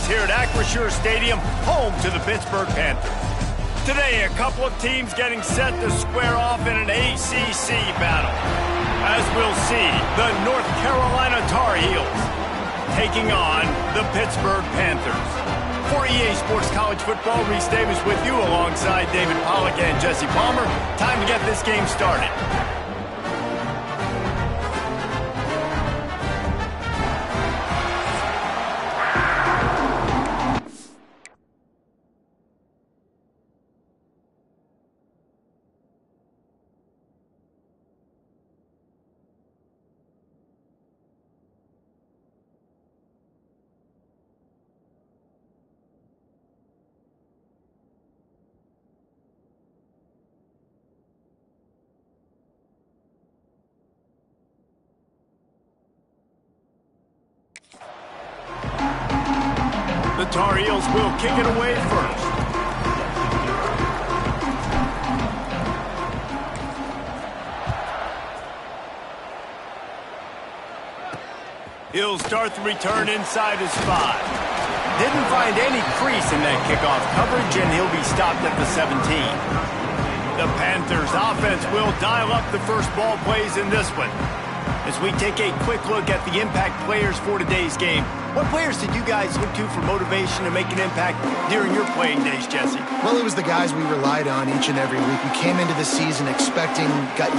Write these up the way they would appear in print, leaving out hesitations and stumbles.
here at Acrisure Stadium, home to the Pittsburgh Panthers. Today, a couple of teams getting set to square off in an ACC battle. As we'll see, the North Carolina Tar Heels taking on the Pittsburgh Panthers. For EA Sports College Football, Reese Davis with you alongside David Pollack and Jesse Palmer. Time to get this game started. The Tar Heels will kick it away first. He'll start the return inside his 5. Didn't find any crease in that kickoff coverage, and he'll be stopped at the 17. The Panthers offense will dial up the first ball plays in this one. As we take a quick look at the impact players for today's game, what players did you guys look to for motivation to make an impact during your playing days, Jesse? Well, it was the guys we relied on each and every week. We came into the season expecting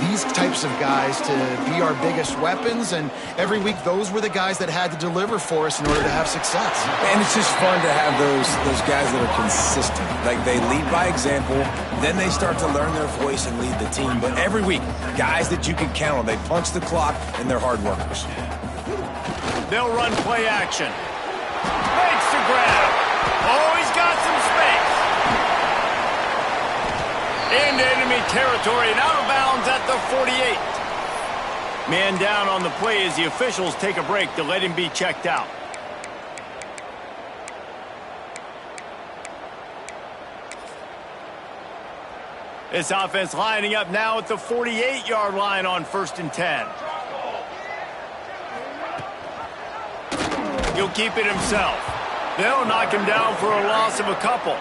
these types of guys to be our biggest weapons, and every week those were the guys that had to deliver for us in order to have success. And it's just fun to have those guys that are consistent. Like, they lead by example, then they start to learn their voice and lead the team. But every week, guys that you can count on, they punch the clock, and they're hard workers. They'll run play action. Makes the grab. Oh, he's got some space. Into enemy territory and out of bounds at the 48. Man down on the play as the officials take a break to let him be checked out. This offense lining up now at the 48-yard line on 1st and 10. He'll keep it himself. They'll knock him down for a loss of a couple.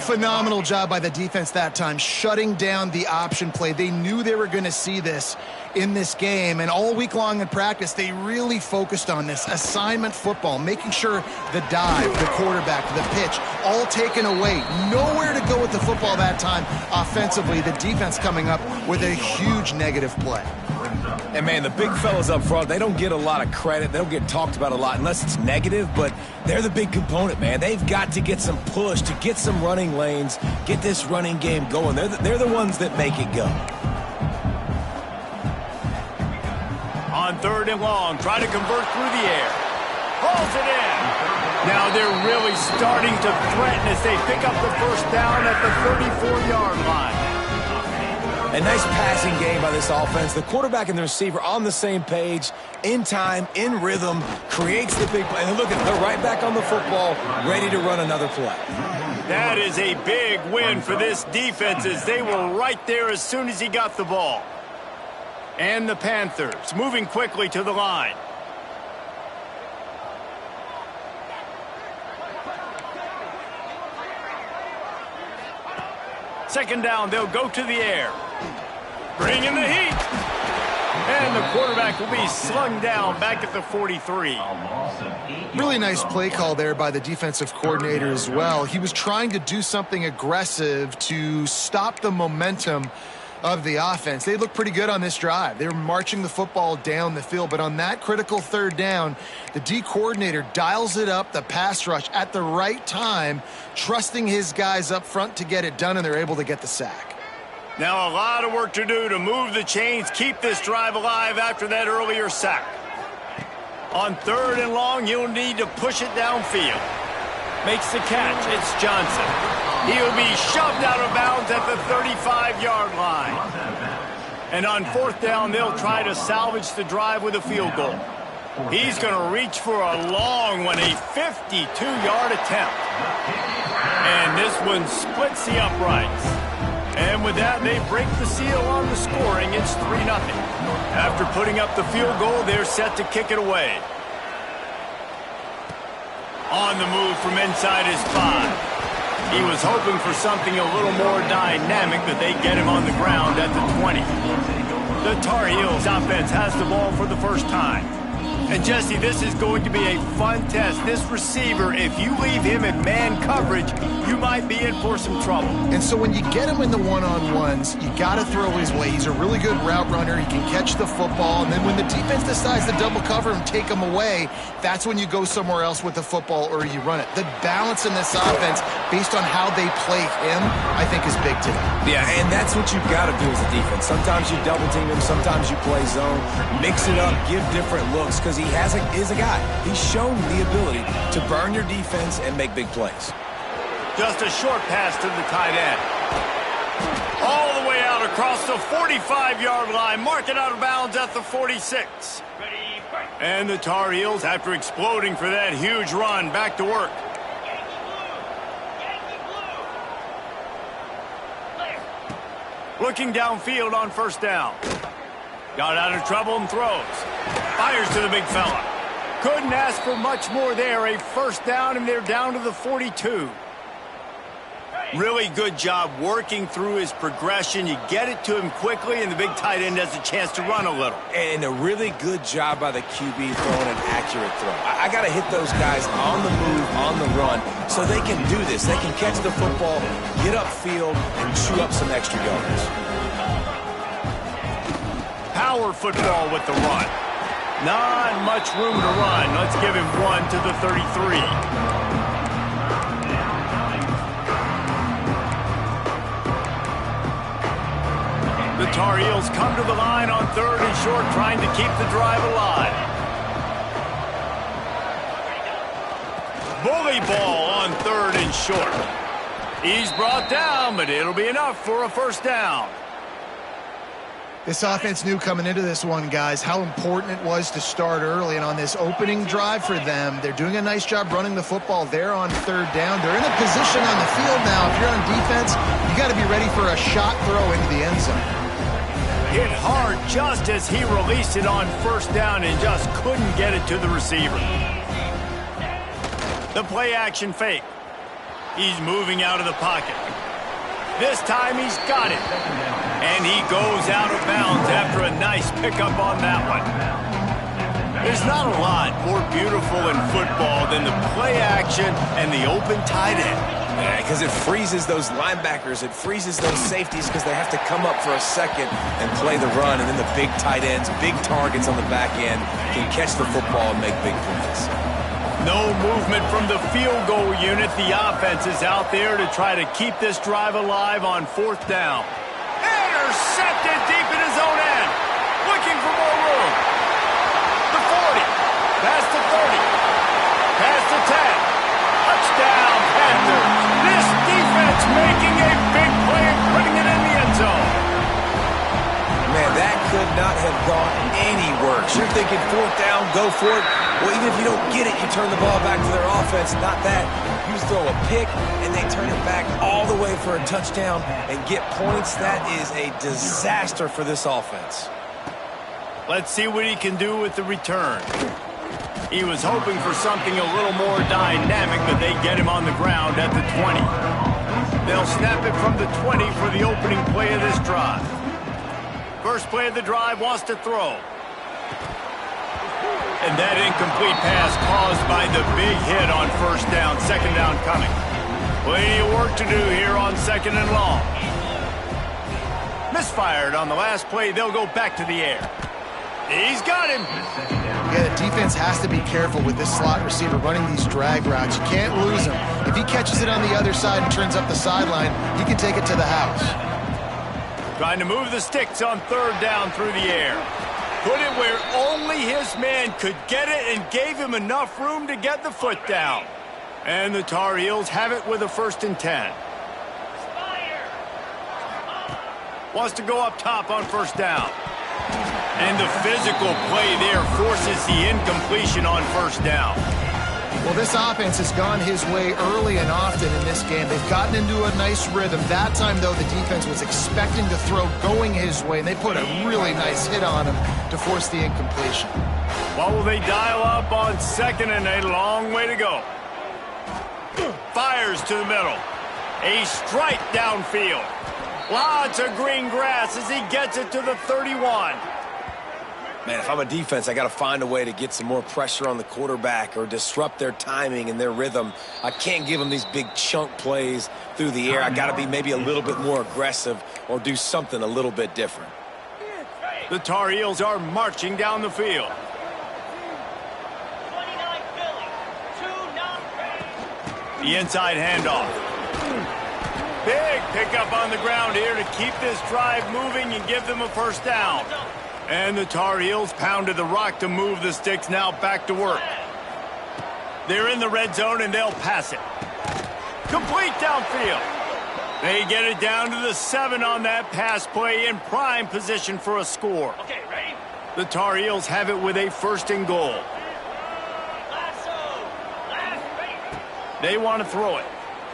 Phenomenal job by the defense that time, shutting down the option play. They knew they were going to see this in this game, and all week long in practice, they really focused on this assignment football, making sure the dive, the quarterback, the pitch, all taken away. Nowhere to go with the football that time offensively. The defense coming up with a huge negative play. And, man, the big fellas up front, they don't get a lot of credit. They don't get talked about a lot unless it's negative, but they're the big component, man. They've got to get some push, to get some running lanes, get this running game going. They're the ones that make it go. On 3rd and long, try to convert through the air. Hauls it in. Now they're really starting to threaten as they pick up the first down at the 34-yard line. A nice passing game by this offense. The quarterback and the receiver on the same page, in time, in rhythm, creates the big play. And look, they're right back on the football, ready to run another play. That is a big win for this defense as they were right there as soon as he got the ball. And the Panthers moving quickly to the line. Second down, they'll go to the air. Bring in the heat. And the quarterback will be slung down back at the 43. Really nice play call there by the defensive coordinator as well. He was trying to do something aggressive to stop the momentum of the offense. They looked pretty good on this drive. They were marching the football down the field, but on that critical 3rd down, the D coordinator dials it up, the pass rush at the right time, trusting his guys up front to get it done, and they're able to get the sack. Now a lot of work to do to move the chains, keep this drive alive after that earlier sack. On 3rd and long, you'll need to push it downfield. Makes the catch. It's Johnson. He'll be shoved out of bounds at the 35-yard line. And on 4th down, they'll try to salvage the drive with a field goal. He's going to reach for a long one, a 52-yard attempt. And this one splits the uprights. And with that, they break the seal on the scoring. It's 3-0. After putting up the field goal, they're set to kick it away. On the move from inside his 5. He was hoping for something a little more dynamic, but they get him on the ground at the 20. The Tar Heels offense has the ball for the first time. And Jesse, this is going to be a fun test. This receiver, if you leave him in man coverage, you might be in for some trouble. And so when you get him in the one-on-ones, you got to throw his way. He's a really good route runner. He can catch the football. And then when the defense decides to double cover him, take him away, that's when you go somewhere else with the football or you run it. The balance in this offense, based on how they play him, I think is big today. Yeah, and that's what you've got to do as a defense. Sometimes you double team him, sometimes you play zone. Mix it up, give different looks, because he is a guy. He's shown the ability to burn your defense and make big plays. Just a short pass to the tight end. All the way out across the 45-yard line. Mark it out of bounds at the 46. And the Tar Heels, after exploding for that huge run, back to work. Looking downfield on first down. Got out of trouble and throws. Fires to the big fella. Couldn't ask for much more there. A first down, and they're down to the 42. Really good job working through his progression. You get it to him quickly, and the big tight end has a chance to run a little. And a really good job by the QB throwing an accurate throw. I got to hit those guys on the move, on the run, so they can do this. They can catch the football, get upfield, and chew up some extra yards. Power football with the run. Not much room to run. Let's give him one to the 33. The Tar Heels come to the line on 3rd and short, trying to keep the drive alive. Bully ball on 3rd and short. He's brought down, but it'll be enough for a first down. This offense knew coming into this one, guys, how important it was to start early. And on this opening drive for them, they're doing a nice job running the football there on 3rd down. They're in a position on the field now. If you're on defense, you got to be ready for a shot throw into the end zone. Hit hard just as he released it on first down and just couldn't get it to the receiver. The play action fake. He's moving out of the pocket. This time he's got it. And he goes out of bounds after a nice pickup on that one. There's not a lot more beautiful in football than the play action and the open tight end. Yeah, because it freezes those linebackers. It freezes those safeties because they have to come up for a second and play the run. And then the big tight ends, big targets on the back end can catch the football and make big plays. No movement from the field goal unit. The offense is out there to try to keep this drive alive on 4th down. Intercepted deep in his own end. Looking for more room. The 40. Past the 30. Past the 10. Touchdown, Panthers. This defense making a big play and putting it in the end zone. Man, that could not have gone any worse. You're thinking 4th down, go for it. Well, even if you don't get it, you turn the ball back to their offense. Not that. You throw a pick, and they turn it back all the way for a touchdown and get points. That is a disaster for this offense. Let's see what he can do with the return. He was hoping for something a little more dynamic, but they get him on the ground at the 20. They'll snap it from the 20 for the opening play of this drive. First play of the drive, wants to throw. And that incomplete pass caused by the big hit on first down. 2nd down coming. Plenty of work to do here on 2nd and long. Misfired on the last play. They'll go back to the air. He's got him. Yeah, the defense has to be careful with this slot receiver running these drag routes. You can't lose him. If he catches it on the other side and turns up the sideline, he can take it to the house. Trying to move the sticks on 3rd down through the air. Put it where only his man could get it and gave him enough room to get the foot down. And the Tar Heels have it with a 1st and 10. Wants to go up top on first down. And the physical play there forces the incompletion on first down. Well, this offense has gone his way early and often in this game. They've gotten into a nice rhythm. That time, though, the defense was expecting to throw going his way, and they put a really nice hit on him to force the incompletion. What will they dial up on 2nd and a long way to go? fires to the middle. A strike downfield. Lots of green grass as he gets it to the 31. Man, if I'm a defense, I got to find a way to get some more pressure on the quarterback or disrupt their timing and their rhythm. I can't give them these big chunk plays through the air. I got to be maybe a little bit more aggressive or do something a little bit different. The Tar Heels are marching down the field. The inside handoff. Big pickup on the ground here to keep this drive moving and give them a first down. And the Tar Heels pounded the rock to move the sticks, now back to work. They're in the red zone and they'll pass it. Complete downfield. They get it down to the 7 on that pass play in prime position for a score. Okay, ready? The Tar Heels have it with a 1st and goal. They want to throw it.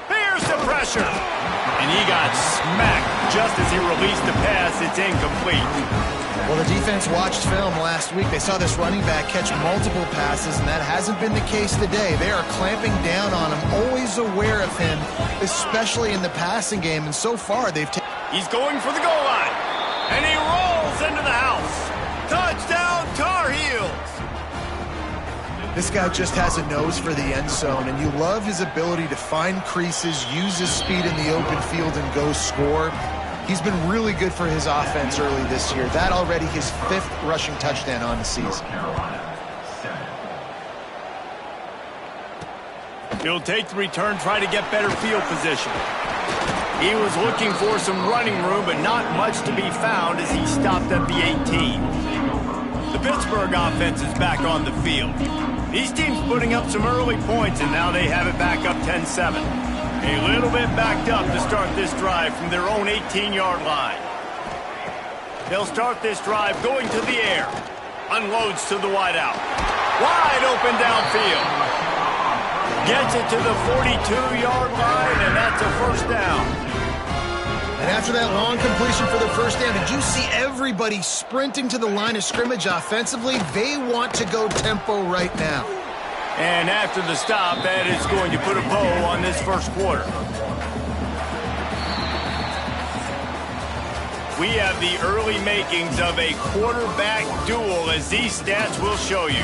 Here's the pressure. And he got smacked just as he released the pass. It's incomplete. Well, the defense watched film last week. They saw this running back catch multiple passes, and that hasn't been the case today. They are clamping down on him, always aware of him, especially in the passing game. And so far, they've taken... He's going for the goal line. And he rolls into the house. Touchdown, Tar Heels. This guy just has a nose for the end zone, and you love his ability to find creases, use his speed in the open field, and go score. He's been really good for his offense early this year. That already his 5th rushing touchdown on the season. He'll take the return, try to get better field position. He was looking for some running room, but not much to be found as he stopped at the 18. The Pittsburgh offense is back on the field. These teams putting up some early points, and now they have it back up 10-7. A little bit backed up to start this drive from their own 18-yard line. They'll start this drive going to the air. Unloads to the wideout. Wide open downfield. Gets it to the 42-yard line, and that's a first down. And after that long completion for the first down, did you see everybody sprinting to the line of scrimmage offensively? They want to go tempo right now. And after the stop, that is going to put a bow on this first quarter. We have the early makings of a quarterback duel, as these stats will show you.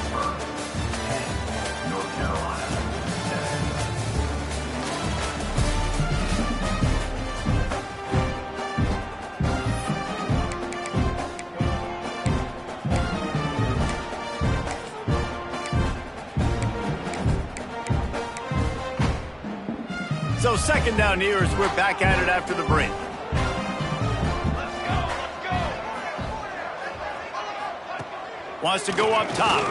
So 2nd down here as we're back at it after the break. Wants to go up top.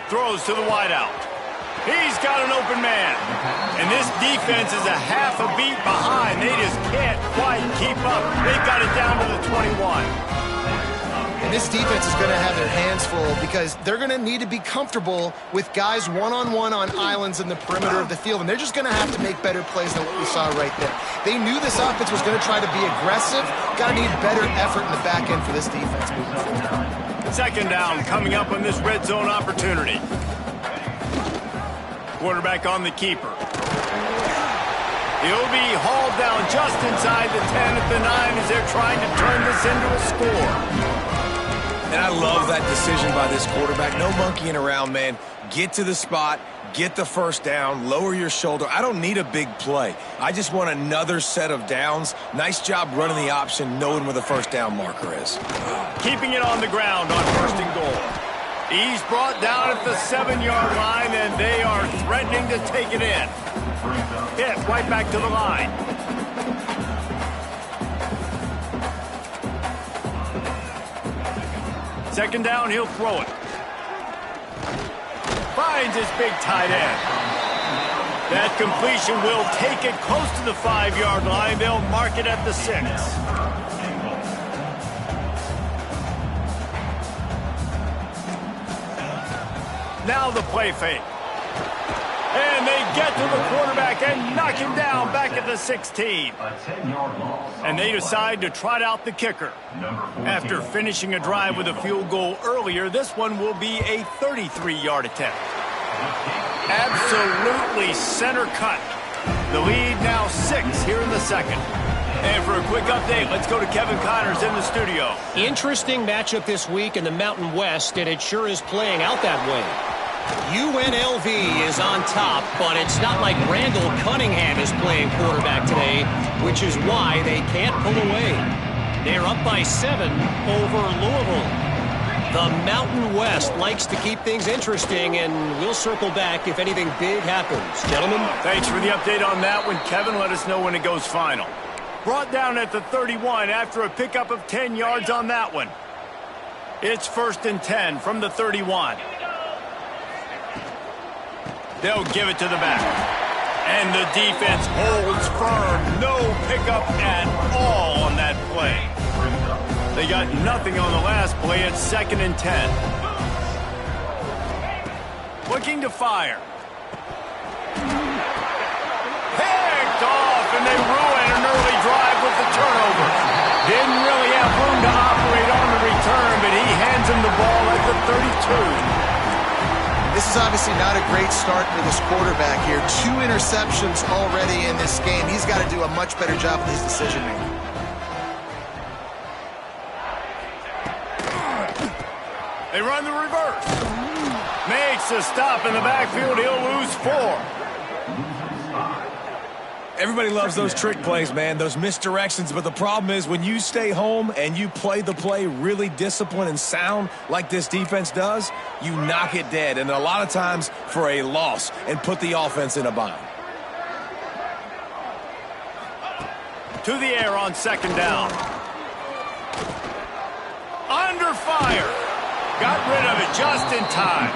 Throws to the wideout. He's got an open man. And this defense is a half a beat behind. They just can't quite keep up. They've got it down to the 21. And this defense is going to have their hands full because they're going to need to be comfortable with guys one-on-one on islands in the perimeter of the field, and they're just going to have to make better plays than what we saw right there. They knew this offense was going to try to be aggressive. Got to need better effort in the back end for this defense moving forward. 2nd down coming up on this red zone opportunity. Quarterback on the keeper. He'll be hauled down just inside the 10 at the 9 as they're trying to turn this into a score. And I love that decision by this quarterback. No monkeying around, man. Get to the spot, get the first down, lower your shoulder. I don't need a big play. I just want another set of downs. Nice job running the option, knowing where the first down marker is. Keeping it on the ground on 1st and goal. He's brought down at the 7-yard line, and they are threatening to take it in. Hit right back to the line. Second down, he'll throw it. Finds his big tight end. That completion will take it close to the 5-yard line. They'll mark it at the 6. Now the play fake. And they get to the quarterback and knock him down back at the 16. And they decide to trot out the kicker. After finishing a drive with a field goal earlier, this one will be a 33-yard attempt. Absolutely center cut. The lead now 6 here in the second. And for a quick update, let's go to Kevin Connors in the studio. Interesting matchup this week in the Mountain West, and it sure is playing out that way. UNLV is on top, but it's not like Randall Cunningham is playing quarterback today, which is why they can't pull away. They're up by 7 over Louisville. The Mountain West likes to keep things interesting, and we'll circle back if anything big happens. Gentlemen? Thanks for the update on that one, Kevin. Let us know when it goes final. Brought down at the 31 after a pickup of 10 yards on that one. It's 1st and 10 from the 31. They'll give it to the back. And the defense holds firm. No pickup at all on that play. They got nothing on the last play. It's 2nd and 10. Looking to fire. Picked off, and they ruin an early drive with the turnover. Didn't really have room to operate on the return, but he hands him the ball at the 32. This is obviously not a great start for this quarterback here. 2 interceptions already in this game. He's got to do a much better job with his decision-making. They run the reverse. Makes a stop in the backfield. He'll lose 4. Everybody loves those trick plays, man, those misdirections. But the problem is when you stay home and you play the play really disciplined and sound like this defense does, you knock it dead. And a lot of times for a loss and put the offense in a bind. To the air on 2nd down. Under fire. Got rid of it just in time.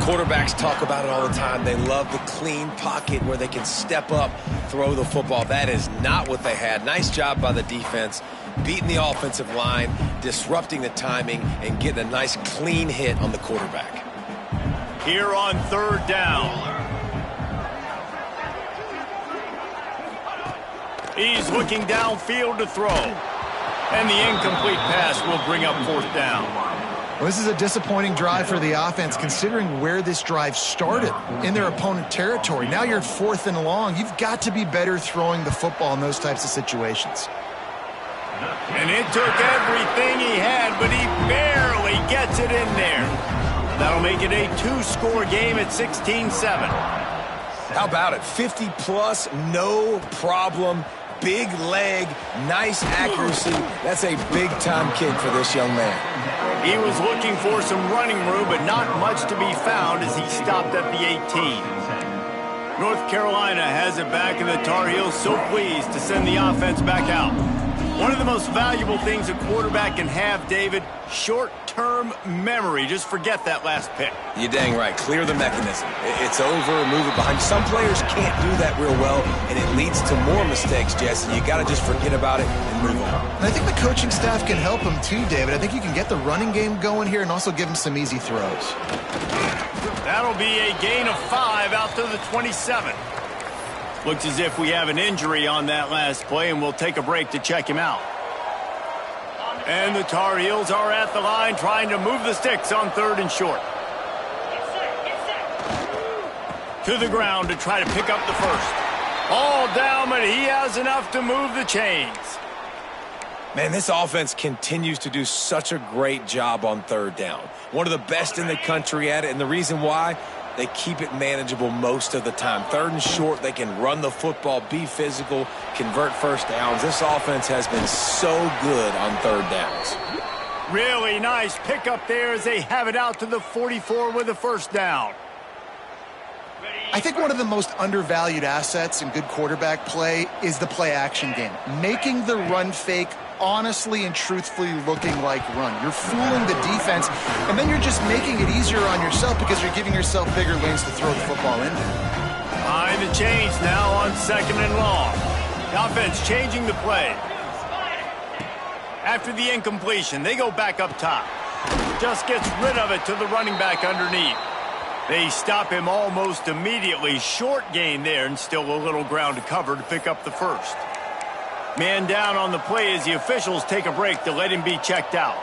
Quarterbacks talk about it all the time. They love the clean pocket where they can step up, throw the football. That is not what they had. Nice job by the defense, beating the offensive line, disrupting the timing, and getting a nice clean hit on the quarterback. Here on 3rd down. He's looking downfield to throw. And the incomplete pass will bring up 4th down. Well, this is a disappointing drive for the offense, considering where this drive started in their opponent territory. Now you're 4th and long. You've got to be better throwing the football in those types of situations. And it took everything he had, but he barely gets it in there. That'll make it a 2-score game at 16-7. How about it? 50-plus, no problem. Big leg, nice accuracy. That's a big-time kick for this young man. He was looking for some running room, but not much to be found as he stopped at the 18. North Carolina has it back, and the Tar Heels so pleased to send the offense back out. One of the most valuable things a quarterback can have, David, short-term memory. Just forget that last pick. You're dang right. Clear the mechanism. It's over, move it behind. Some players can't do that real well, and it leads to more mistakes, Jesse. You got to just forget about it and move on. And I think the coaching staff can help him too, David. I think you can get the running game going here and also give him some easy throws. That'll be a gain of 5 out to the 27. Looks as if we have an injury on that last play, and we'll take a break to check him out. And the Tar Heels are at the line trying to move the sticks on 3rd and short. To the ground to try to pick up the first. All down, but he has enough to move the chains. Man, this offense continues to do such a great job on 3rd down. One of the best in the country at it, and the reason why, they keep it manageable most of the time. 3rd and short, they can run the football, be physical, convert first downs. This offense has been so good on 3rd downs. Really nice pickup there as they have it out to the 44 with a 1st down. I think one of the most undervalued assets in good quarterback play is the play-action game. Making the run fake honestly and truthfully looking like run. You're fooling the defense, and then you're just making it easier on yourself because you're giving yourself bigger lanes to throw the football into. Behind the chains now on 2nd and long. The offense changing the play. After the incompletion, they go back up top. Just gets rid of it to the running back underneath. They stop him almost immediately. Short gain there, and still a little ground to cover to pick up the first. Man down on the play as the officials take a break to let him be checked out.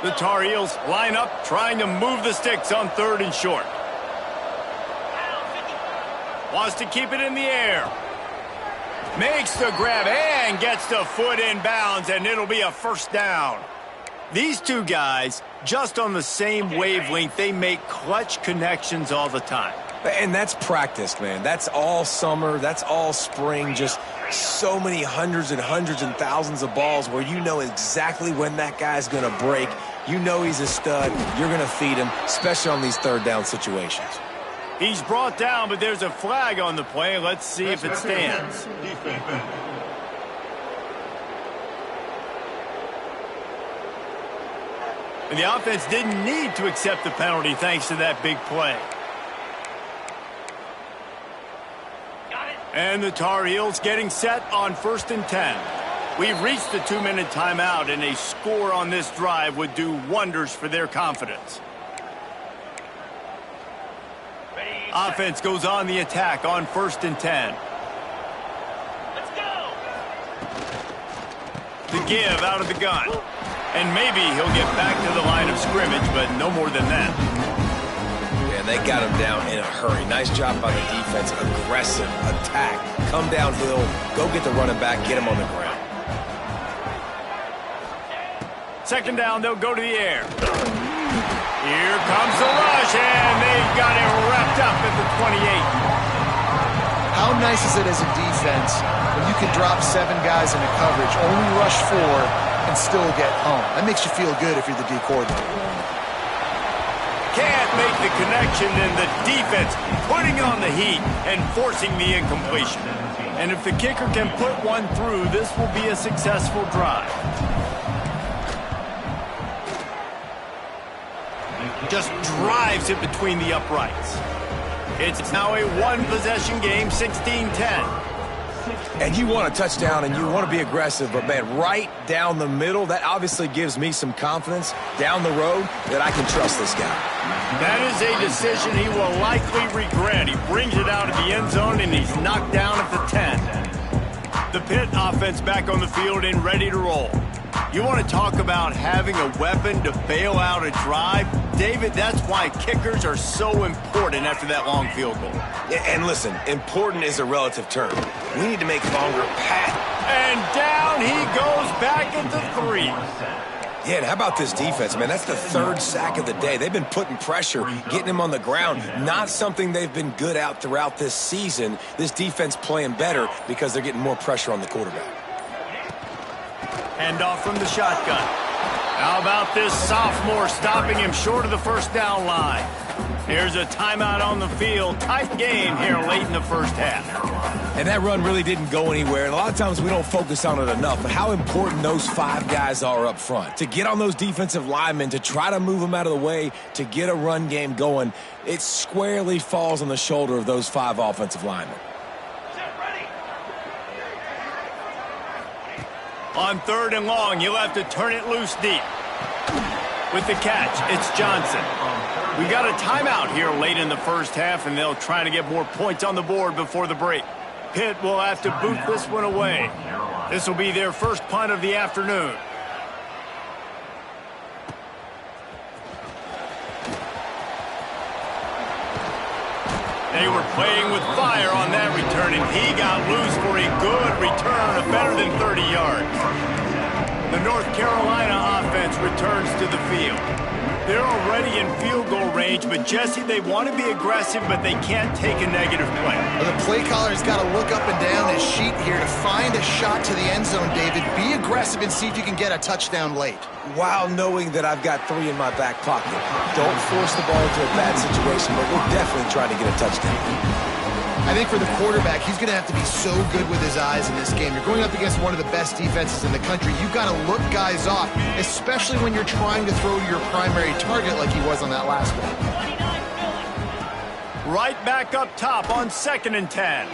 The Tar Heels line up, trying to move the sticks on 3rd and short. Wants to keep it in the air. Makes the grab and gets the foot in bounds, and it'll be a first down. These two guys, just on the same wavelength, they make clutch connections all the time. And that's practiced, man. That's all summer. That's all spring. Just so many hundreds and thousands of balls where you know exactly when that guy's going to break. You know he's a stud. You're going to feed him, especially on these third down situations. He's brought down, but there's a flag on the play. Let's see if it stands. And the offense didn't need to accept the penalty thanks to that big play. And the Tar Heels getting set on 1st and 10. We've reached the 2-minute timeout, and a score on this drive would do wonders for their confidence. Offense goes on the attack on 1st and 10. Let's go. The give out of the gun. And maybe he'll get back to the line of scrimmage, but no more than that. Yeah, they got him down in a hurry. Nice job by the defense. Aggressive attack. Come downhill. Go get the running back. Get him on the ground. 2nd down, they'll go to the air. Here comes the rush, and they've got it wrapped up at the 28. How nice is it as a defense when you can drop 7 guys into coverage, only rush 4, and still get home? That makes you feel good if you're the D coordinator. Can't make the connection, and the defense putting on the heat and forcing the incompletion. And if the kicker can put one through, this will be a successful drive. Just drives it between the uprights. It's now a one-possession game, 16-10. And you want a touchdown and you want to be aggressive, but, man, right down the middle, that obviously gives me some confidence down the road that I can trust this guy. That is a decision he will likely regret. He brings it out of the end zone, and he's knocked down at the 10. The Pitt offense back on the field and ready to roll. You want to talk about having a weapon to bail out a drive? David, that's why kickers are so important after that long field goal. And listen, important is a relative term. We need to make longer paths. And down he goes back at the 3. Yeah, and how about this defense, man? That's the 3rd sack of the day. They've been putting pressure, getting him on the ground. Not something they've been good at throughout this season. This defense playing better because they're getting more pressure on the quarterback. Hand off from the shotgun. How about this sophomore stopping him short of the 1st down line? Here's a timeout on the field. Tight game here late in the 1st half. And that run really didn't go anywhere. And a lot of times we don't focus on it enough. But how important those 5 guys are up front. To get on those defensive linemen, to try to move them out of the way, to get a run game going, it squarely falls on the shoulder of those 5 offensive linemen. On 3rd and long, you'll have to turn it loose deep. With the catch, it's Johnson. We got a timeout here late in the 1st half, and they'll try to get more points on the board before the break. Pitt will have to boot this one away. This will be their first punt of the afternoon. They were playing with fire on that return, and he got loose for a good return of better than 30 yards. The North Carolina offense returns to the field. They're already in field goal range, but Jesse, they want to be aggressive, but they can't take a negative play. Well, the play caller's got to look up and down his sheet here to find a shot to the end zone, David. Be aggressive and see if you can get a touchdown late. While knowing that I've got 3 in my back pocket. Don't force the ball into a bad situation, but we're definitely trying to get a touchdown. I think for the quarterback, he's going to have to be so good with his eyes in this game. You're going up against one of the best defenses in the country. You've got to look guys off, especially when you're trying to throw to your primary target like he was on that last one. Right back up top on 2nd and 10.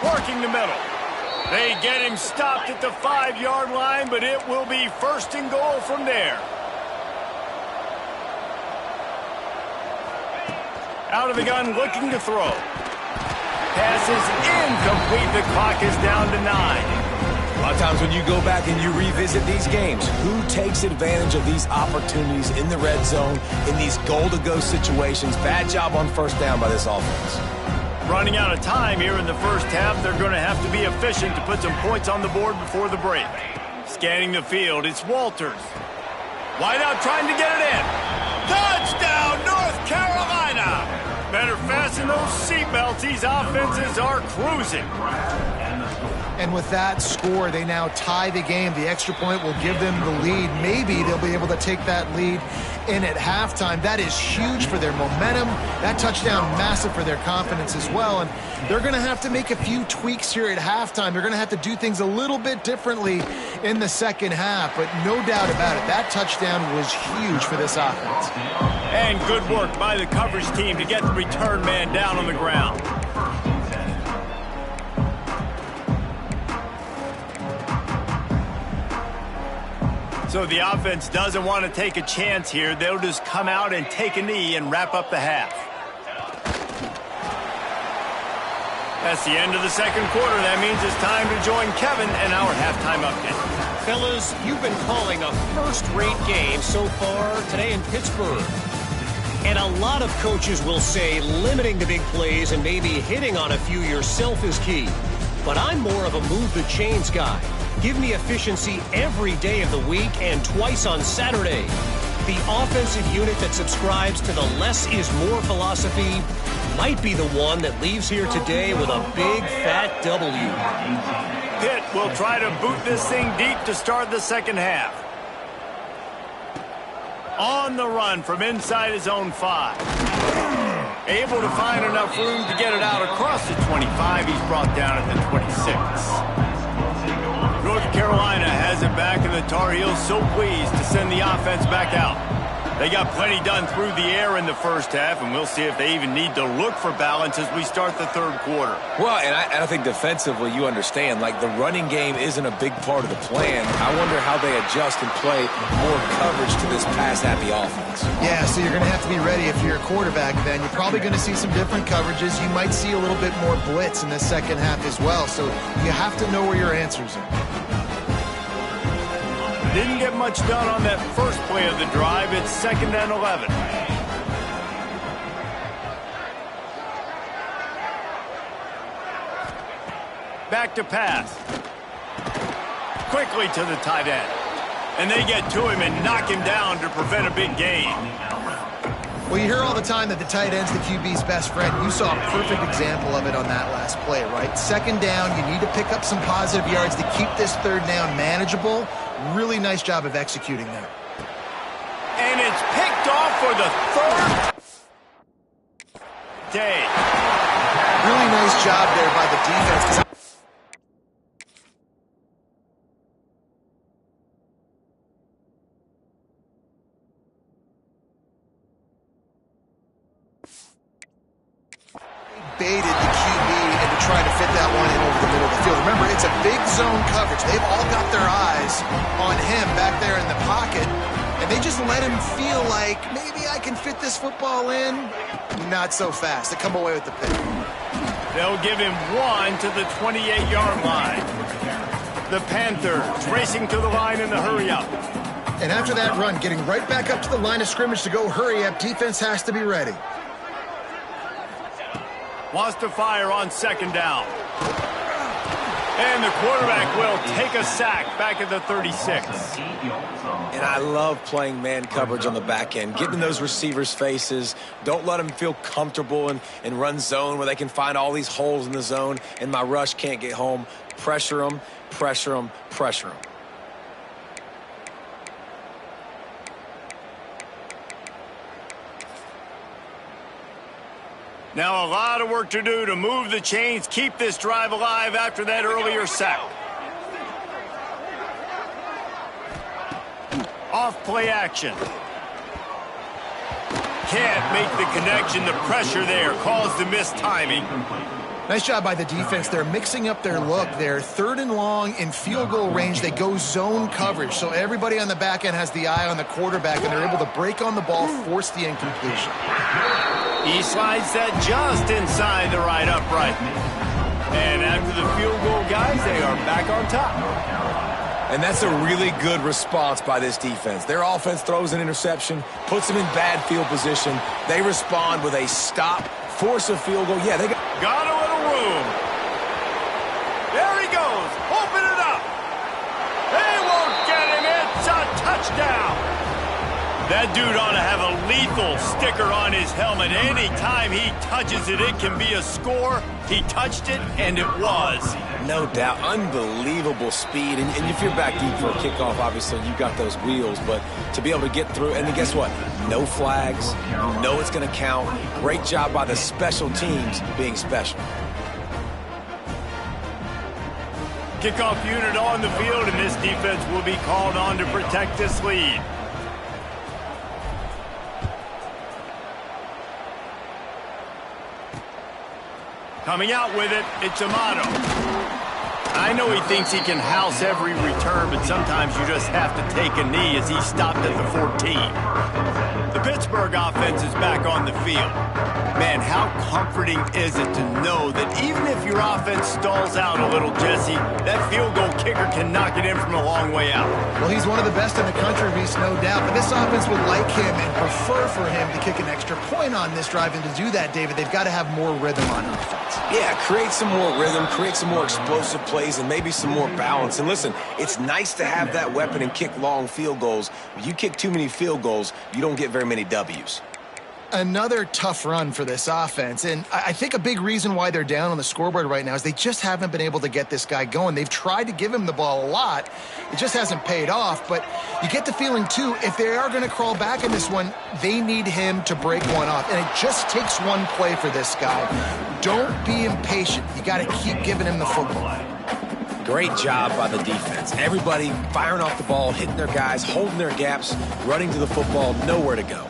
Working the middle. They get him stopped at the 5-yard line, but it will be 1st and goal from there. Out of the gun, looking to throw. Pass is incomplete. The clock is down to 9. A lot of times when you go back and you revisit these games, who takes advantage of these opportunities in the red zone, in these goal-to-go situations? Bad job on 1st down by this offense. Running out of time here in the first half, they're going to have to be efficient to put some points on the board before the break. Scanning the field, it's Walters. Wide out trying to get it in. Touchdown, North Carolina! Better fasten those seatbelts. These offenses are cruising. And with that score, they now tie the game. The extra point will give them the lead. Maybe they'll be able to take that lead in at halftime. That is huge for their momentum. That touchdown, massive for their confidence as well. And they're going to have to make a few tweaks here at halftime. They're going to have to do things a little bit differently in the second half. But no doubt about it, that touchdown was huge for this offense. And good work by the coverage team to get the return man down on the ground. So the offense doesn't want to take a chance here. They'll just come out and take a knee and wrap up the half. That's the end of the second quarter. That means it's time to join Kevin and our halftime update. Fellas, you've been calling a first-rate game so far today in Pittsburgh. And a lot of coaches will say limiting the big plays and maybe hitting on a few yourself is key. But I'm more of a move the chains guy. Give me efficiency every day of the week and twice on Saturday. The offensive unit that subscribes to the less is more philosophy might be the one that leaves here today with a big fat W. Pitt will try to boot this thing deep to start the second half. On the run from inside his own 5. Able to find enough room to get it out across the 25. He's brought down at the 26. North Carolina has it back, and the Tar Heels so pleased to send the offense back out. They got plenty done through the air in the first half, and we'll see if they even need to look for balance as we start the third quarter. Well, and I think defensively, you understand, like the running game isn't a big part of the plan. I wonder how they adjust and play more coverage to this pass-happy offense. Yeah, so you're going to have to be ready if you're a quarterback then. You're probably going to see some different coverages. You might see a little bit more blitz in the second half as well, so you have to know where your answers are. Didn't get much done on that first play of the drive. It's 2nd and 11. Back to pass. Quickly to the tight end. And they get to him and knock him down to prevent a big gain. Well, you hear all the time that the tight end's the QB's best friend. You saw a perfect example of it on that last play, right? 2nd down, you need to pick up some positive yards to keep this 3rd down manageable. Really nice job of executing there. And it's picked off for the 3rd day. Really nice job there by the defense. Baited the QB into trying to fit that one in over the middle of the field. Remember, it's a big zone coverage. They've all got their eyes on him back there in the pocket, and they just let him feel like, maybe I can fit this football in. Not so fast. They come away with the pick. They'll give him 1 to the 28-yard line. The Panthers racing to the line in the hurry-up. And after that run, getting right back up to the line of scrimmage to go hurry-up, defense has to be ready. Wants to fire on 2nd down. And the quarterback will take a sack back at the 36. And I love playing man coverage on the back end, getting in those receivers' faces. Don't let them feel comfortable and run zone where they can find all these holes in the zone and my rush can't get home. Pressure them, pressure them, pressure them. Now a lot of work to do to move the chains, keep this drive alive after that earlier sack. Off play action. Can't make the connection. The pressure there caused the missed timing. Nice job by the defense. They're mixing up their look. They're 3rd and long in field goal range. They go zone coverage. So everybody on the back end has the eye on the quarterback, and they're able to break on the ball, force the incompletion. He slides that just inside the right upright. And after the field goal, guys, they are back on top. And that's a really good response by this defense. Their offense throws an interception, puts them in bad field position. They respond with a stop, force a field goal. Yeah, they got a little room. There he goes. Open it up. They won't get him. It's a touchdown. That dude ought to have a lethal sticker on his helmet. Anytime he touches it, it can be a score. He touched it, and it was. No doubt. Unbelievable speed. And if you're back deep for a kickoff, obviously you've got those wheels. But to be able to get through, and then guess what? No flags. You know it's going to count. Great job by the special teams being special. Kickoff unit on the field, and this defense will be called on to protect this lead. Coming out with it, it's Amato. I know he thinks he can house every return, but sometimes you just have to take a knee as he stopped at the 14. The Pittsburgh offense is back on the field. Man, how comforting is it to know that even if your offense stalls out a little, Jesse, that field goal kicker can knock it in from a long way out. Well, he's one of the best in the country, Reese, no doubt. But this offense would like him and prefer for him to kick an extra point on this drive. And to do that, David, they've got to have more rhythm on offense. Yeah, create some more rhythm, create some more explosive plays, and maybe some more balance. And listen, it's nice to have that weapon and kick long field goals. If you kick too many field goals, you don't get very many W's. Another tough run for this offense, and I think a big reason why they're down on the scoreboard right now is they just haven't been able to get this guy going. They've tried to give him the ball a lot. It just hasn't paid off, but you get the feeling, too, if they are going to crawl back in this one, they need him to break one off, and it just takes one play for this guy. Don't be impatient. You got to keep giving him the football. Great job by the defense. Everybody firing off the ball, hitting their guys, holding their gaps, running to the football, nowhere to go.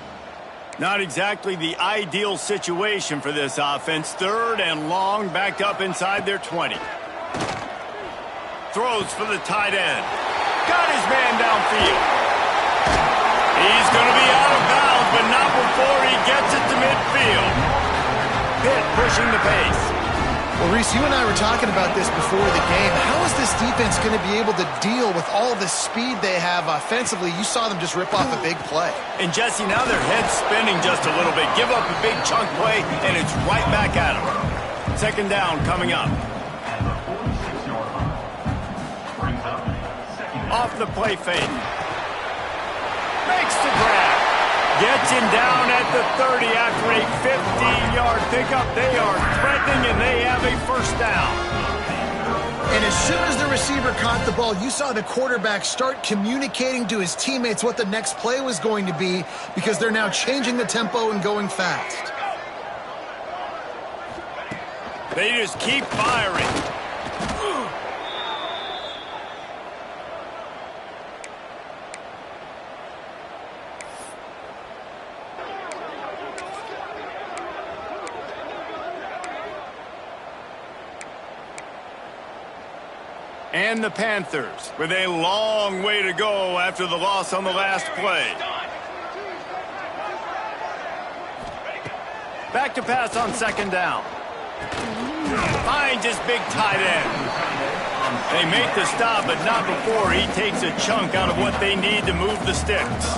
Not exactly the ideal situation for this offense. 3rd and long, backed up inside their 20. Throws for the tight end. Got his man downfield. He's going to be out of bounds, but not before he gets it to midfield. Pitt pushing the pace. Well, Reese, you and I were talking about this before the game. How is this defense going to be able to deal with all the speed they have offensively? You saw them just rip off a big play. And, Jesse, now their head's spinning just a little bit. Give up a big chunk play, and it's right back at them. 2nd down coming up. Off the play fake. Makes the grab. Gets him down at the 30 after a 15-yard pickup. They are threatening, and they have a 1st down. And as soon as the receiver caught the ball, you saw the quarterback start communicating to his teammates what the next play was going to be because they're now changing the tempo and going fast. They just keep firing. And the Panthers with a long way to go after the loss on the last play. Back to pass on 2nd down. Finds his big tight end. They make the stop, but not before he takes a chunk out of what they need to move the sticks.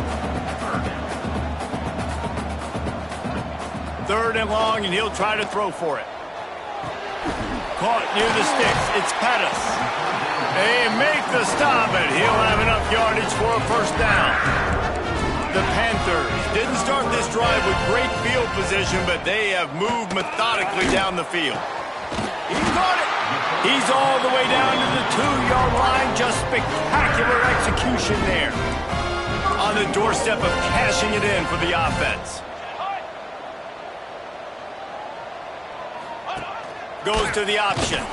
3rd and long, and he'll try to throw for it. Caught near the sticks. It's Pettis. They make the stop, and he'll have enough yardage for a 1st down. The Panthers didn't start this drive with great field position, but they have moved methodically down the field. He caught it. He's all the way down to the 2-yard line. Just spectacular execution there. On the doorstep of cashing it in for the offense. Goes to the option.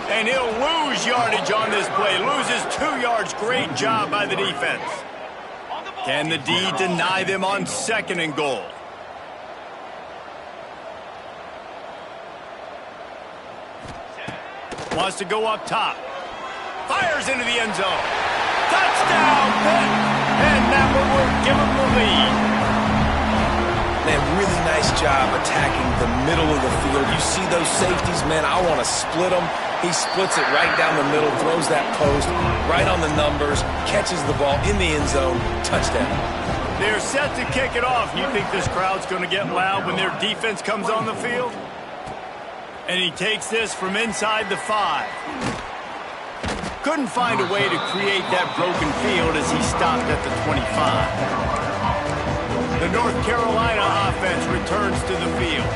And he'll lose yardage on this play. Loses 2 yards. Great job by the defense. Can the D deny them on 2nd and goal? Wants to go up top. Fires into the end zone. Touchdown, Pitt. And that will give them the lead. Man, really nice job attacking the middle of the field. You see those safeties, man, I want to split them. He splits it right down the middle, throws that post right on the numbers, catches the ball in the end zone, touchdown. They're set to kick it off. You think this crowd's going to get loud when their defense comes on the field? And he takes this from inside the 5. Couldn't find a way to create that broken field as he stopped at the 25. The North Carolina offense returns to the field.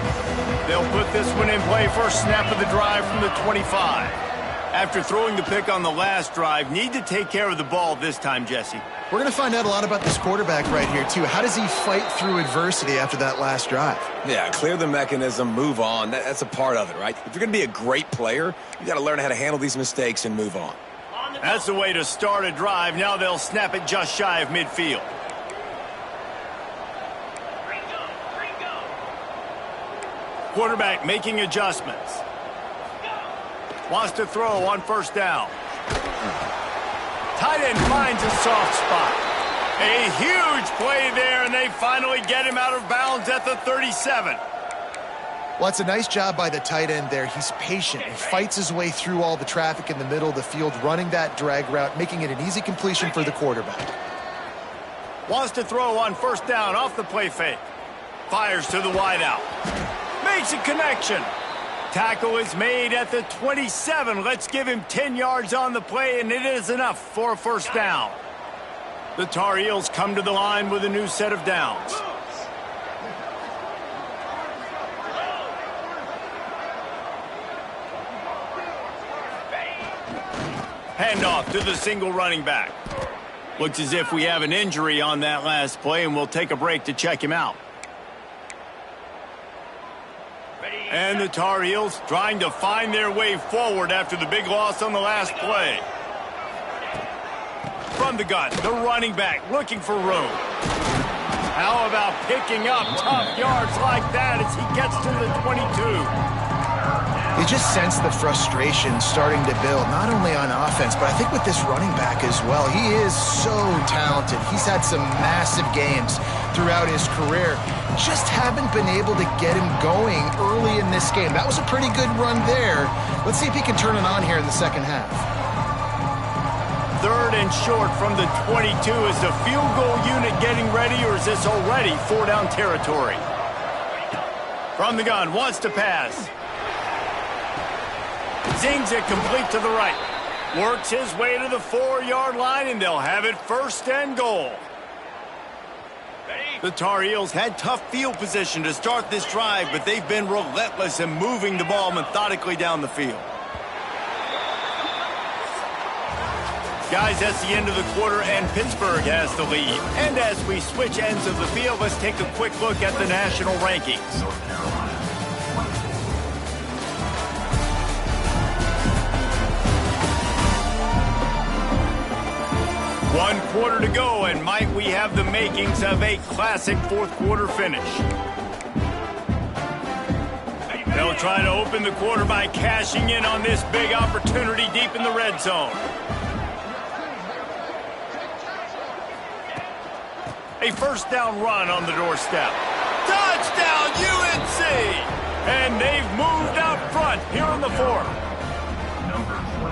They'll put this one in play first snap of the drive from the 25. After throwing the pick on the last drive, need to take care of the ball this time, Jesse. We're going to find out a lot about this quarterback right here, too. How does he fight through adversity after that last drive? Yeah, clear the mechanism, move on. That's a part of it, right? If you're going to be a great player, you got to learn how to handle these mistakes and move on. That's the way to start a drive. Now they'll snap it just shy of midfield. Quarterback making adjustments. Wants to throw on first down. Tight end finds a soft spot. A huge play there, and they finally get him out of bounds at the 37. Well, it's a nice job by the tight end there. He's patient. He fights his way through all the traffic in the middle of the field, running that drag route, making it an easy completion for the quarterback. Wants to throw on first down off the play fake. Fires to the wideout. Makes a connection. Tackle is made at the 27. Let's give him 10 yards on the play, and it is enough for a first down. The Tar Heels come to the line with a new set of downs. Handoff to the single running back. Looks as if we have an injury on that last play, and we'll take a break to check him out. And the Tar Heels trying to find their way forward after the big loss on the last play. From the gun, the running back looking for room. How about picking up tough yards like that as he gets to the 22? You just sense the frustration starting to build, not only on offense, but I think with this running back as well. He is so talented. He's had some massive games throughout his career. Just haven't been able to get him going early in this game. That was a pretty good run there. Let's see if he can turn it on here in the second half. Third and short from the 22. Is the field goal unit getting ready, or is this already 4-down territory? From the gun, wants to pass. Zings it complete to the right. Works his way to the 4-yard line, and they'll have it first and goal. The Tar Heels had tough field position to start this drive, but they've been relentless in moving the ball methodically down the field. Guys, that's the end of the quarter, and Pittsburgh has the lead. And as we switch ends of the field, let's take a quick look at the national rankings. One quarter to go, and might we have the makings of a classic fourth quarter finish. They'll try to open the quarter by cashing in on this big opportunity deep in the red zone. A first down run on the doorstep. Touchdown, UNC! And they've moved out front here in the fourth.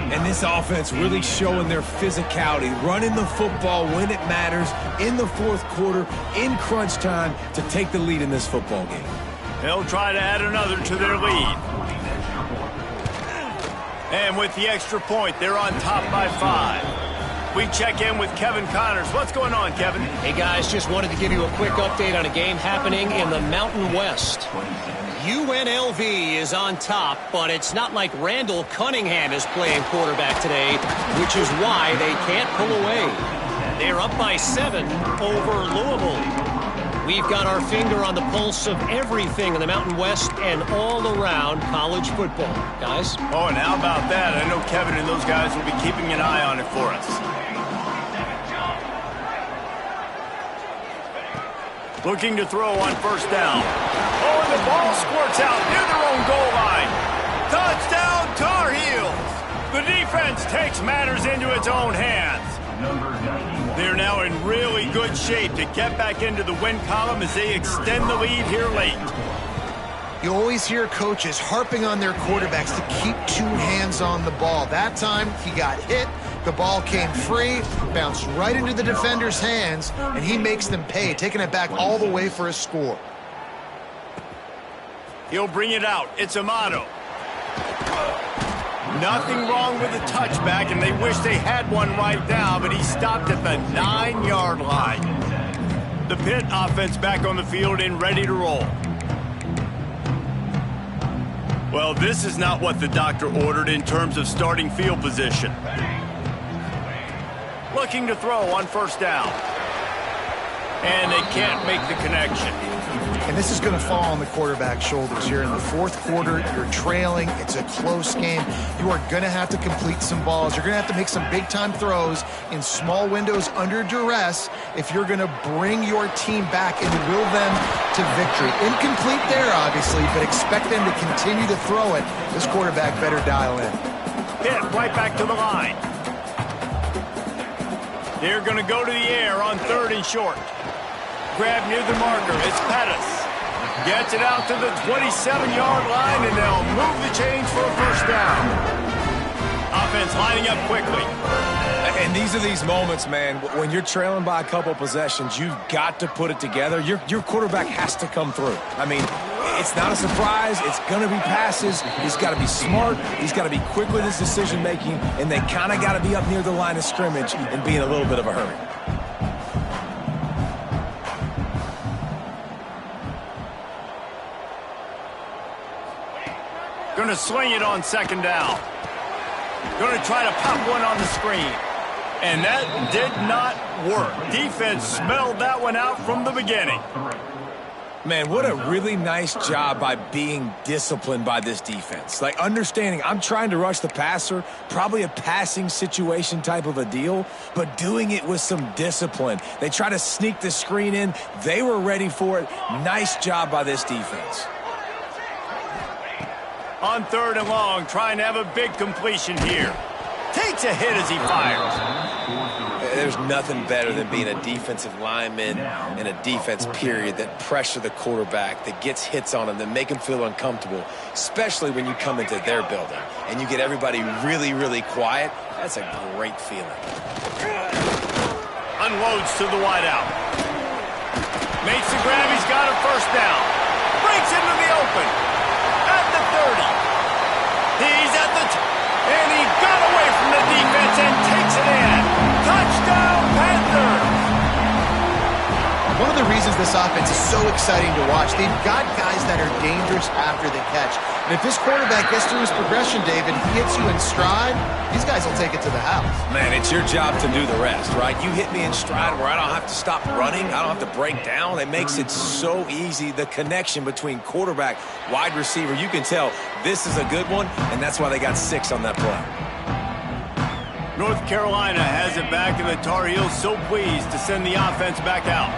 And this offense really showing their physicality, running the football when it matters, in the fourth quarter, in crunch time, to take the lead in this football game. They'll try to add another to their lead. And with the extra point, they're on top by 5. We check in with Kevin Connors. What's going on, Kevin? Hey, guys, just wanted to give you a quick update on a game happening in the Mountain West. UNLV is on top, but it's not like Randall Cunningham is playing quarterback today, which is why they can't pull away. They're up by 7 over Louisville. We've got our finger on the pulse of everything in the Mountain West and all around college football. Guys? Oh, and how about that? I know Kevin and those guys will be keeping an eye on it for us. Looking to throw on first down. Oh, and the ball squirts out near their own goal line. Touchdown, Tar Heels. The defense takes matters into its own hands. They're now in really good shape to get back into the win column as they extend the lead here late. You always hear coaches harping on their quarterbacks to keep 2 hands on the ball. That time, he got hit. The ball came free, bounced right into the defender's hands, and he makes them pay, taking it back all the way for a score. He'll bring it out. It's Amato. Nothing wrong with the touchback, and they wish they had one right now, but he stopped at the 9-yard line. The Pitt offense back on the field and ready to roll. Well, this is not what the doctor ordered in terms of starting field position. Looking to throw on first down. And they can't make the connection. And this is going to fall on the quarterback's shoulders here in the fourth quarter. You're trailing. It's a close game. You are going to have to complete some balls. You're going to have to make some big-time throws in small windows under duress if you're going to bring your team back and will them to victory. Incomplete there, obviously, but expect them to continue to throw it. This quarterback better dial in. Pitt right back to the line. They're going to go to the air on 3rd and short. Grab near the marker. It's Pettis. Gets it out to the 27-yard line, and they'll move the chains for a first down. Offense lining up quickly. And these are these moments, man, when you're trailing by a couple possessions, you've got to put it together. Your quarterback has to come through. I mean, it's not a surprise. It's going to be passes. He's got to be smart. He's got to be quick with his decision-making, and they kind of got to be up near the line of scrimmage and be in a little bit of a hurry. Going to swing it on 2nd down. Going to try to pop one on the screen. And that did not work. Defense smelled that one out from the beginning. Man, what a really nice job by being disciplined by this defense. Like, understanding I'm trying to rush the passer, probably a passing situation type of a deal, but doing it with some discipline. They try to sneak the screen in. They were ready for it. Nice job by this defense. On 3rd and long, trying to have a big completion here. Takes a hit as he fires. There's nothing better than being a defensive lineman in a defense period that pressure the quarterback, that gets hits on him, that make him feel uncomfortable, especially when you come into their building and you get everybody really, really quiet. That's a great feeling. Unloads to the wideout. Makes the grab. He's got a first down. Breaks into the open. At the 30. He's at the and he got away from the defense and takes it in. Touchdown, Panthers! One of the reasons this offense is so exciting to watch, they've got guys that are dangerous after the catch. And if this quarterback gets through his progression, David, he hits you in stride, these guys will take it to the house. Man, it's your job to do the rest, right? You hit me in stride where I don't have to stop running. I don't have to break down. It makes it so easy. The connection between quarterback, wide receiver, you can tell this is a good one, and that's why they got 6 on that play. North Carolina has it back, and the Tar Heels so pleased to send the offense back out.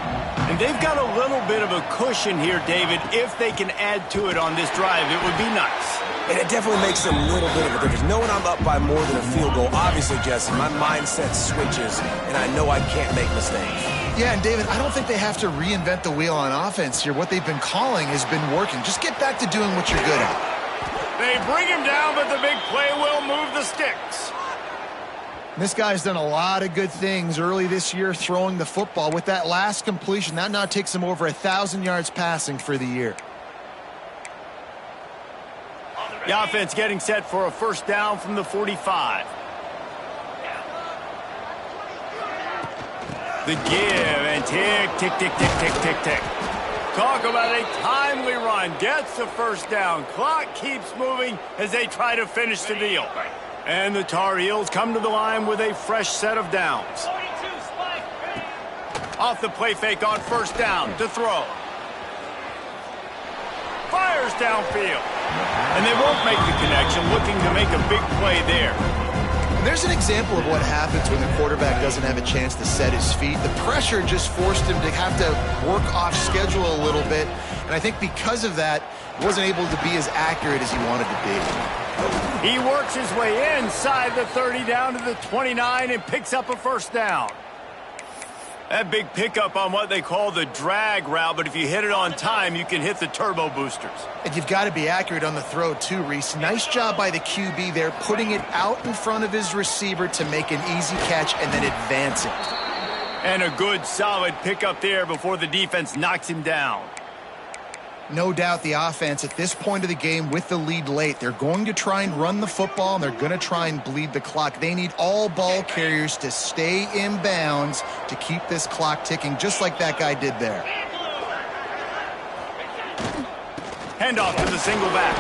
And they've got a little bit of a cushion here, David. If they can add to it on this drive, it would be nice. And it definitely makes a little bit of a difference. Knowing I'm up by more than a field goal, obviously, Jesse, my mindset switches, and I know I can't make mistakes. Yeah, and David, I don't think they have to reinvent the wheel on offense here. What they've been calling has been working. Just get back to doing what you're good at. They bring him down, but the big play will move the sticks. This guy's done a lot of good things early this year throwing the football. With that last completion, that now takes him over 1,000 yards passing for the year. The offense getting set for a first down from the 45. The give and tick, tick, tick, tick, tick, tick, tick. Talk about a timely run. Gets the first down. Clock keeps moving as they try to finish the deal. And the Tar Heels come to the line with a fresh set of downs. Off the play fake on first down to throw. Fires downfield. And they won't make the connection, looking to make a big play there. And there's an example of what happens when the quarterback doesn't have a chance to set his feet. The pressure just forced him to have to work off schedule a little bit. And I think because of that, he wasn't able to be as accurate as he wanted to be. He works his way inside the 30 down to the 29 and picks up a first down. That big pickup on what they call the drag route, but if you hit it on time, you can hit the turbo boosters. And you've got to be accurate on the throw too, Reese. Nice job by the QB there, putting it out in front of his receiver to make an easy catch and then advancing. And a good, solid pickup there before the defense knocks him down. No doubt the offense at this point of the game with the lead late, they're going to try and run the football and they're going to try and bleed the clock. They need all ball carriers to stay in bounds to keep this clock ticking, just like that guy did there. Handoff to the single back.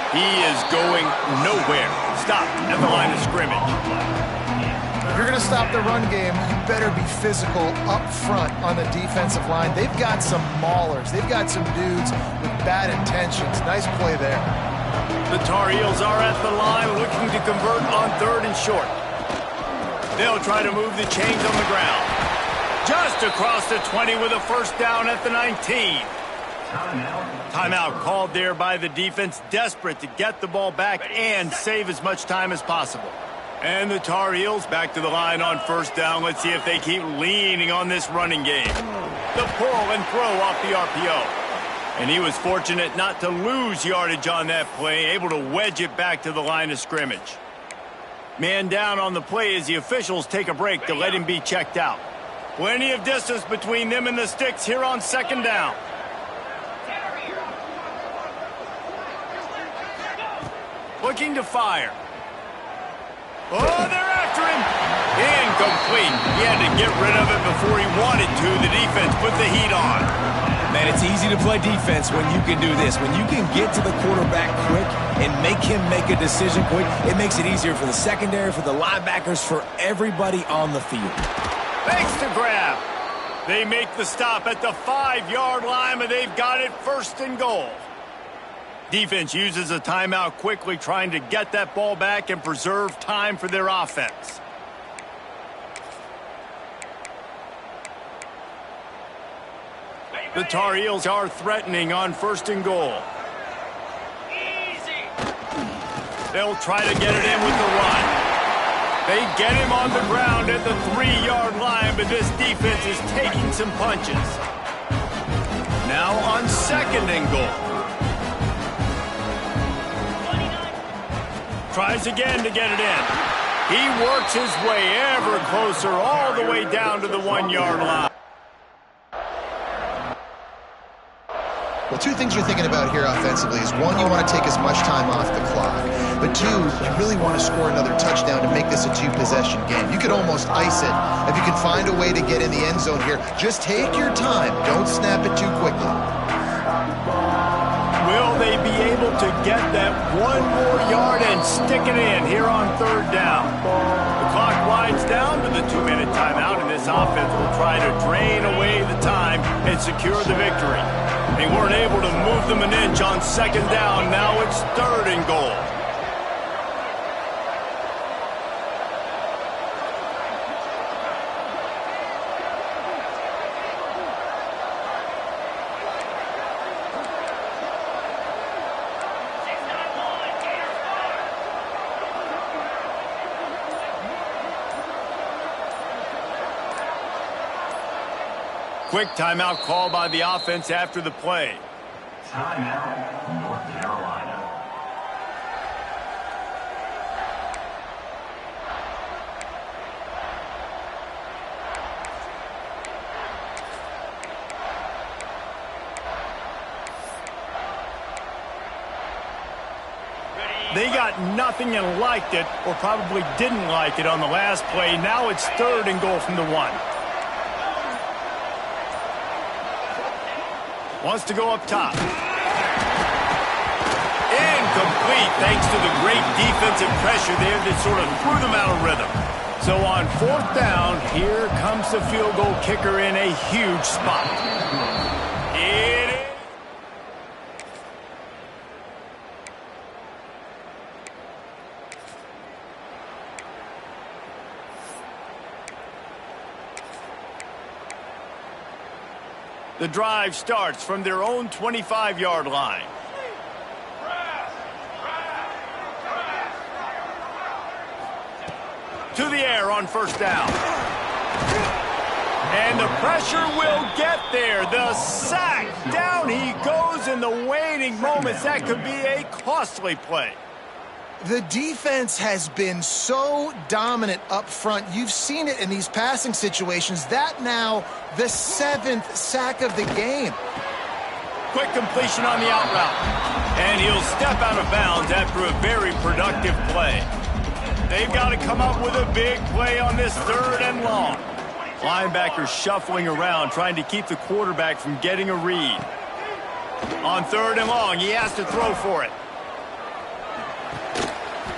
He is going nowhere. Stop at the line of scrimmage. If you're going to stop the run game, you better be physical up front on the defensive line. They've got some maulers. They've got some dudes with bad intentions. Nice play there. The Tar Heels are at the line looking to convert on 3rd and short. They'll try to move the chains on the ground. Just across the 20 with a first down at the 19. Timeout called there by the defense, desperate to get the ball back and save as much time as possible. And the Tar Heels back to the line on 1st down. Let's see if they keep leaning on this running game. The pull and throw off the RPO. And he was fortunate not to lose yardage on that play, able to wedge it back to the line of scrimmage. Man down on the play as the officials take a break to let him be checked out. Plenty of distance between them and the sticks here on 2nd down. Looking to fire. Oh, they're after him. Incomplete. He had to get rid of it before he wanted to. The defense put the heat on. Man, it's easy to play defense when you can do this. When you can get to the quarterback quick and make him make a decision quick, it makes it easier for the secondary, for the linebackers, for everybody on the field. Thanks to grab. They make the stop at the 5-yard line, and they've got it 1st and goal. Defense uses a timeout quickly, trying to get that ball back and preserve time for their offense. The Tar Heels are threatening on 1st and goal. They'll try to get it in with the run. They get him on the ground at the 3-yard line, but this defense is taking some punches. Now on 2nd and goal. Tries again to get it in. He works his way ever closer, all the way down to the 1-yard line. Well, 2 things you're thinking about here offensively is, 1, you want to take as much time off the clock. But 2, you really want to score another touchdown to make this a 2-possession game. You could almost ice it if you can find a way to get in the end zone here. Just take your time. Don't snap it too quickly. Will they be able to get that 1 more yard and stick it in here on 3rd down? The clock winds down to the 2-minute timeout, and this offense will try to drain away the time and secure the victory. They weren't able to move them an inch on 2nd down. Now it's 3rd and goal. Quick timeout call by the offense after the play. Timeout, North Carolina. They got nothing and liked it, or probably didn't like it on the last play. Now it's 3rd and goal from the 1. Wants to go up top. Incomplete, thanks to the great defensive pressure there that sort of threw them out of rhythm. So on 4th down, here comes the field goal kicker in a huge spot. It is. The drive starts from their own 25-yard line. To the air on 1st down. And the pressure will get there. The sack. Down he goes in the waning moments. That could be a costly play. The defense has been so dominant up front. You've seen it in these passing situations. That now the 7th sack of the game. Quick completion on the out route. And he'll step out of bounds after a very productive play. They've got to come up with a big play on this 3rd and long. Linebacker shuffling around, trying to keep the quarterback from getting a read. On 3rd and long, he has to throw for it.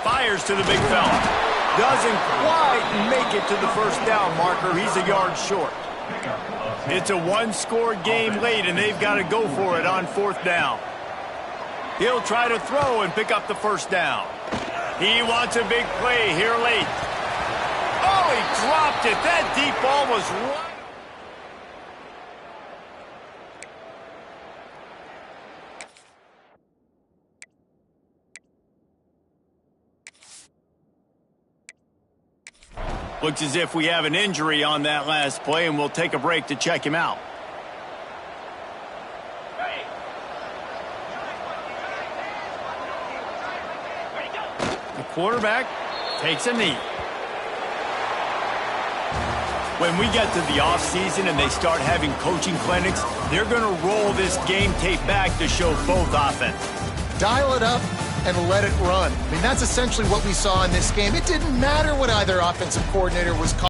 Fires to the big fella. Doesn't quite make it to the first down marker. He's a yard short. It's a one-score game late, and they've got to go for it on 4th down. He'll try to throw and pick up the first down. He wants a big play here late. Oh, he dropped it. That deep ball was right. Looks as if we have an injury on that last play, and we'll take a break to check him out. The quarterback takes a knee. When we get to the offseason and they start having coaching clinics, they're going to roll this game tape back to show both offense. Dial it up and let it run. I mean, that's essentially what we saw in this game. It didn't matter what either offensive coordinator was calling.